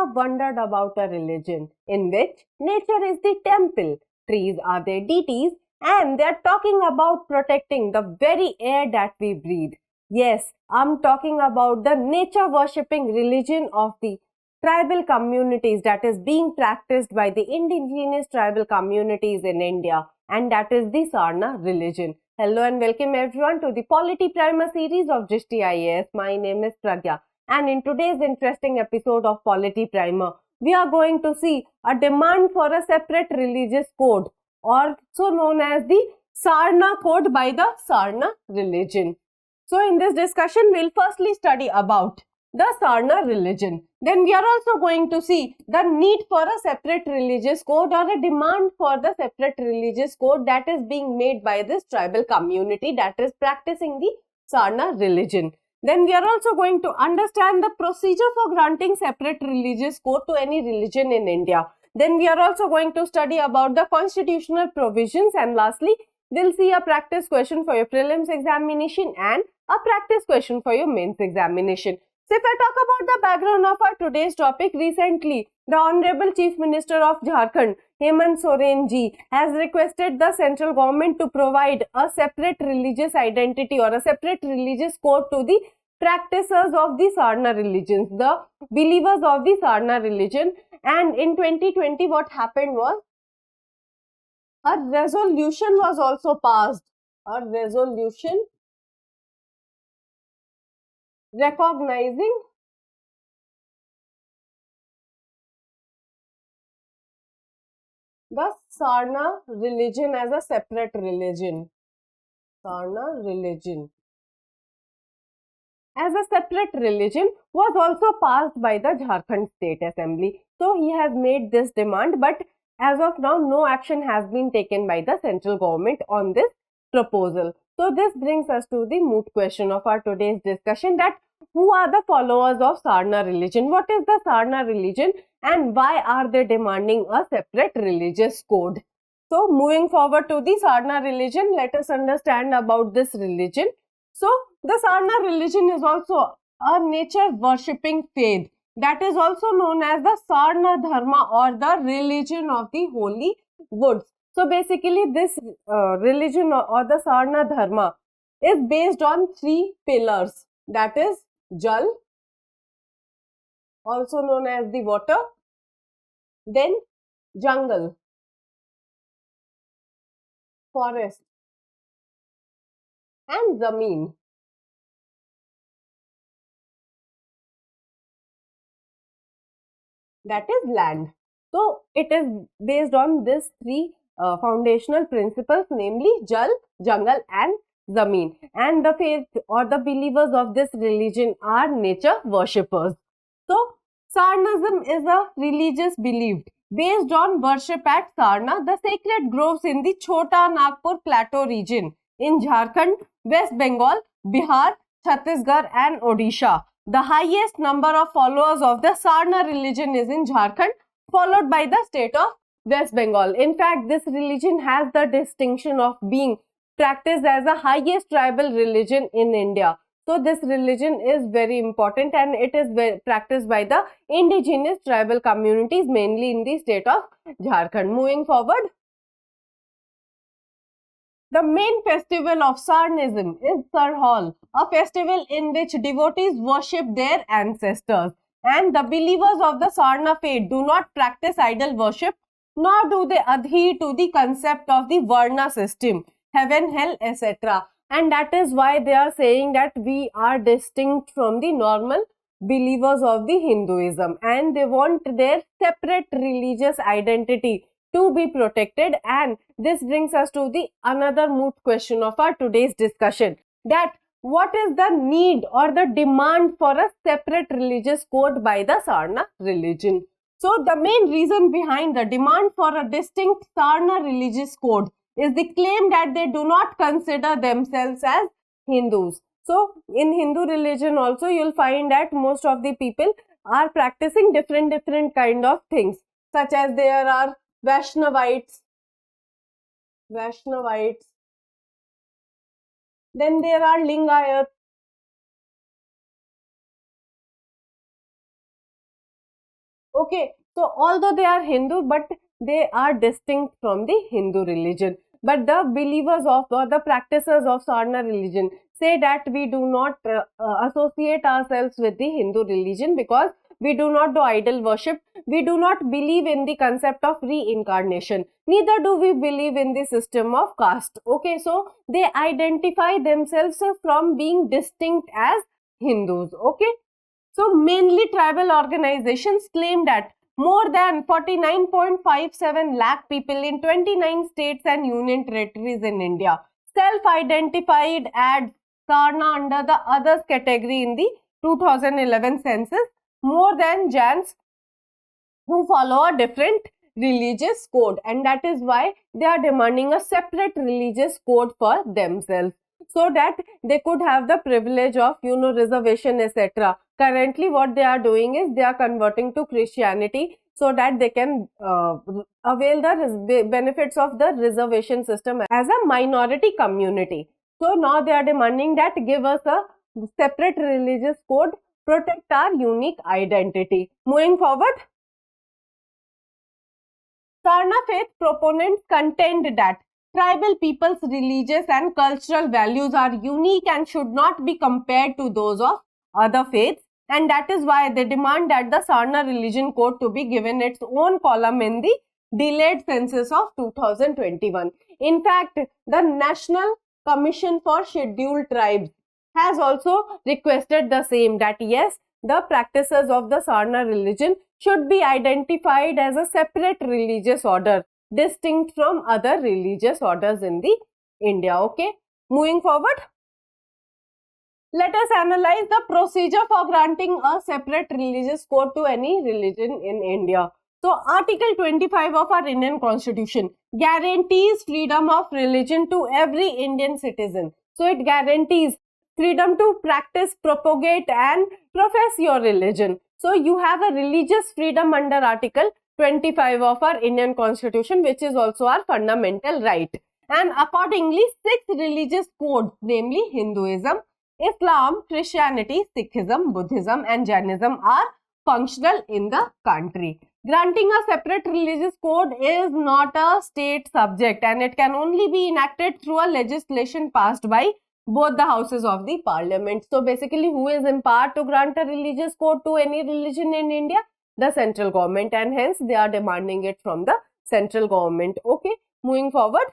ever wondered about a religion in which nature is the temple, trees are their deities, and they are talking about protecting the very air that we breathe? Yes, I'm talking about the nature worshipping religion of the tribal communities that is being practiced by the indigenous tribal communities in India, and that is the Sarna religion. Hello and welcome everyone to the Polity Primer series of Drishti IAS. My name is Pragya, and in today's interesting episode of Polity Primer, we are going to see a demand for a separate religious code, also known as the Sarna code by the Sarna religion. So in this discussion, we'll firstly study about the Sarna religion. Then we are also going to see the need for a separate religious code or a demand for the separate religious code that is being made by this tribal community that is practicing the Sarna religion. Then we are also going to understand the procedure for granting separate religious code to any religion in India. Then we are also going to study about the constitutional provisions, and lastly, we'll see a practice question for your prelims examination and a practice question for your mains examination. So if I talk about the background of our today's topic, recently the Honorable Chief Minister of Jharkhand, Hemant Soren ji, has requested the central government to provide a separate religious identity or a separate religious code to the practitioners of the Sarna religions, the believers of the Sarna religion. And in 2020, what happened was a resolution was also passed, a resolution recognizing the Sarna religion as a separate religion. Sarna religion as a separate religion was also passed by the Jharkhand State Assembly. So he has made this demand, but as of now, no action has been taken by the central government on this proposal. So this brings us to the moot question of our today's discussion, that who are the followers of Sarna religion? What is the Sarna religion and why are they demanding a separate religious code? So moving forward to the Sarna religion, let us understand about this religion. So the Sarna religion is also a nature worshipping faith that is also known as the Sarna Dharma or the religion of the holy woods. So basically this religion or the Sarna Dharma is based on three pillars, that is Jal, also known as the water, then jungle, forest, and Zameen. That is land. So it is based on these three foundational principles, namely Jal, Jungle and Zameen. And the faith or the believers of this religion are nature worshippers. So Sarnism is a religious belief based on worship at Sarna, the sacred groves in the Chota Nagpur Plateau region in Jharkhand, West Bengal, Bihar, Chhattisgarh and Odisha. The highest number of followers of the Sarna religion is in Jharkhand, followed by the state of West Bengal. In fact, this religion has the distinction of being practiced as the highest tribal religion in India. So this religion is very important and it is practiced by the indigenous tribal communities, mainly in the state of Jharkhand. Moving forward, the main festival of Sarnism is Sarhal, a festival in which devotees worship their ancestors. And the believers of the Sarna faith do not practice idol worship, nor do they adhere to the concept of the Varna system, heaven, hell, etc. And that is why they are saying that we are distinct from the normal believers of the Hinduism, and they want their separate religious identity to be protected. And this brings us to the another moot question of our today's discussion, that what is the need or the demand for a separate religious code by the Sarna religion? So the main reason behind the demand for a distinct Sarna religious code is the claim that they do not consider themselves as Hindus. So in Hindu religion also you'll find that most of the people are practicing different kind of things, such as there are Vaishnavites, then there are Lingayats, Okay, so although they are Hindu, but they are distinct from the Hindu religion. But the believers of or the practitioners of Sarna religion say that we do not associate ourselves with the Hindu religion because we do not do idol worship. We do not believe in the concept of reincarnation. Neither do we believe in the system of caste. Okay, so they identify themselves from being distinct as Hindus. Okay. So mainly tribal organizations claim that more than 49.57 lakh people in 29 states and union territories in India self-identified as Sarna under the others category in the 2011 census, more than Jains who follow a different religious code, and that is why they are demanding a separate religious code for themselves so that they could have the privilege of reservation, etc. Currently what they are doing is they are converting to Christianity so that they can avail the benefits of the reservation system as a minority community. So now they are demanding that give us a separate religious code, protect our unique identity. Moving forward, Sarna faith proponents contend that tribal people's religious and cultural values are unique and should not be compared to those of other faiths, and that is why they demand that the Sarna religion code to be given its own column in the delayed census of 2021. In fact, the National Commission for Scheduled Tribes has also requested the same, that yes, the practices of the Sarna religion should be identified as a separate religious order, distinct from other religious orders in the India. Okay, moving forward, let us analyze the procedure for granting a separate religious code to any religion in India. So, Article 25 of our Indian Constitution guarantees freedom of religion to every Indian citizen. So, it guarantees freedom to practice, propagate and profess your religion. So, you have a religious freedom under Article 25 of our Indian Constitution, which is also our fundamental right. And accordingly, 6 religious codes, namely Hinduism, Islam, Christianity, Sikhism, Buddhism and Jainism are functional in the country. Granting a separate religious code is not a state subject and it can only be enacted through a legislation passed by both the houses of the parliament. So basically, who is empowered to grant a religious code to any religion in India? The central government, and hence they are demanding it from the central government. Okay, moving forward,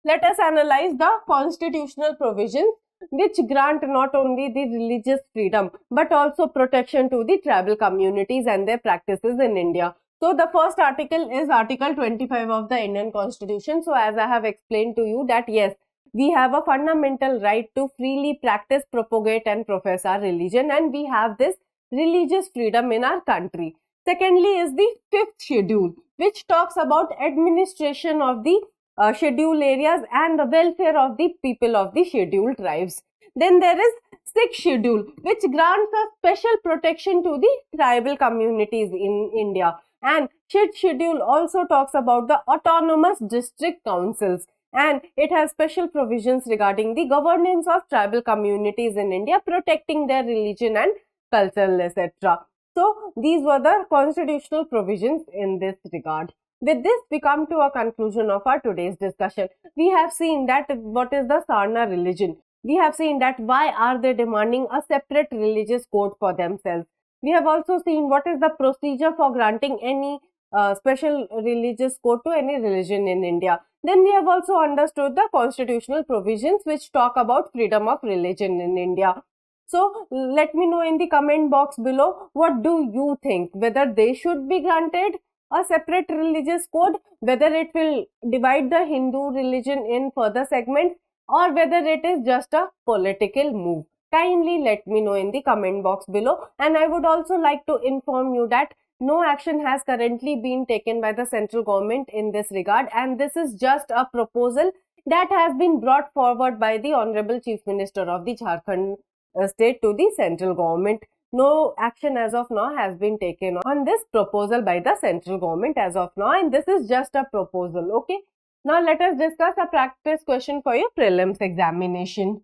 let us analyze the constitutional provisions which grant not only the religious freedom but also protection to the tribal communities and their practices in India. So the first article is Article 25 of the Indian Constitution. So as I have explained to you that yes, we have a fundamental right to freely practice, propagate and profess our religion, and we have this religious freedom in our country. Secondly is the 5th schedule, which talks about administration of the scheduled areas and the welfare of the people of the scheduled tribes. Then there is 6th schedule, which grants a special protection to the tribal communities in India. And 5th schedule also talks about the autonomous district councils, and it has special provisions regarding the governance of tribal communities in India, protecting their religion and cultural, etc. So these were the constitutional provisions in this regard. With this, we come to a conclusion of our today's discussion. We have seen that what is the Sarna religion. We have seen that why are they demanding a separate religious code for themselves. We have also seen what is the procedure for granting any special religious code to any religion in India. Then we have also understood the constitutional provisions which talk about freedom of religion in India. So let me know in the comment box below, what do you think, whether they should be granted a separate religious code, whether it will divide the Hindu religion in further segments, or whether it is just a political move. Kindly let me know in the comment box below. And I would also like to inform you that no action has currently been taken by the central government in this regard, and this is just a proposal that has been brought forward by the Honorable Chief Minister of the Jharkhand state to the central government. No action as of now has been taken on this proposal by the central government as of now, and this is just a proposal. Okay, now let us discuss a practice question for your prelims examination.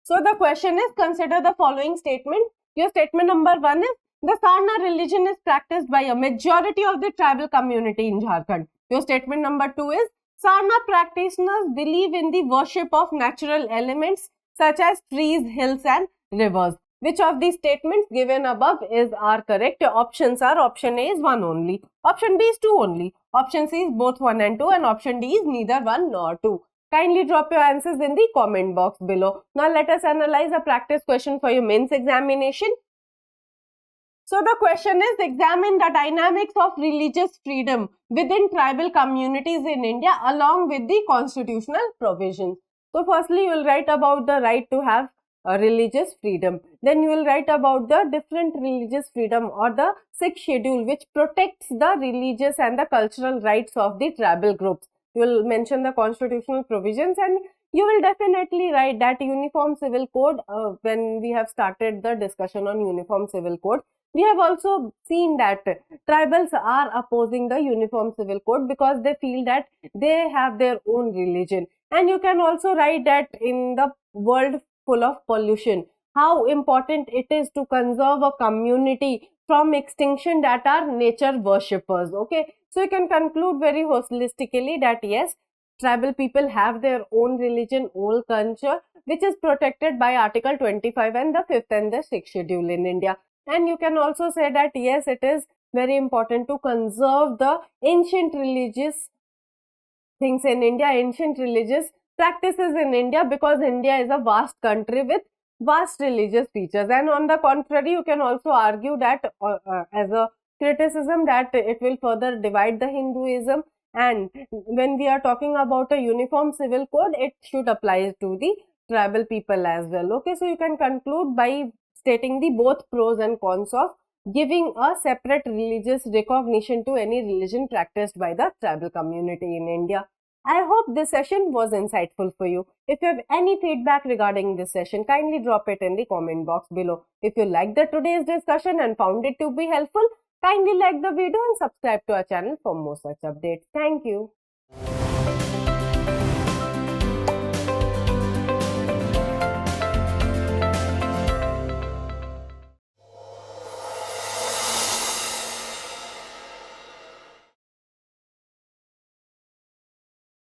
So the question is, consider the following statement. Your statement number 1 is, The Sarna religion is practiced by a majority of the tribal community in Jharkhand. Your statement number 2 is Sarna practitioners believe in the worship of natural elements such as trees, hills and rivers. Which of these statements given above are correct? Options are option A is 1 only, option B is 2 only, option C is both 1 and 2 and option D is neither 1 nor 2. Kindly drop your answers in the comment box below. Now let us analyze a practice question for your mains examination. So the question is, examine the dynamics of religious freedom within tribal communities in India along with the constitutional provisions. So firstly, you will write about the right to have a religious freedom. Then you will write about the different religious freedom or the sixth schedule which protects the religious and the cultural rights of the tribal groups. You will mention the constitutional provisions and you will definitely write that uniform civil code. When we have started the discussion on uniform civil code, we have also seen that tribals are opposing the uniform civil code because they feel that they have their own religion. And you can also write that in the world full of pollution, how important it is to conserve a community from extinction that are nature worshippers. Okay, so you can conclude very holistically that yes, tribal people have their own religion, own culture, which is protected by Article 25 and the 5th and the 6th schedule in India. And you can also say that yes, it is very important to conserve the ancient religious things in India, ancient religious practices in India, because India is a vast country with vast religious features. And on the contrary, you can also argue that as a criticism that it will further divide the Hinduism. And when we are talking about a uniform civil code, it should apply to the tribal people as well. Okay, so you can conclude by stating the both pros and cons of giving a separate religious recognition to any religion practiced by the tribal community in India. I hope this session was insightful for you. If you have any feedback regarding this session, kindly drop it in the comment box below. If you liked today's discussion and found it to be helpful, kindly like the video and subscribe to our channel for more such updates. Thank you.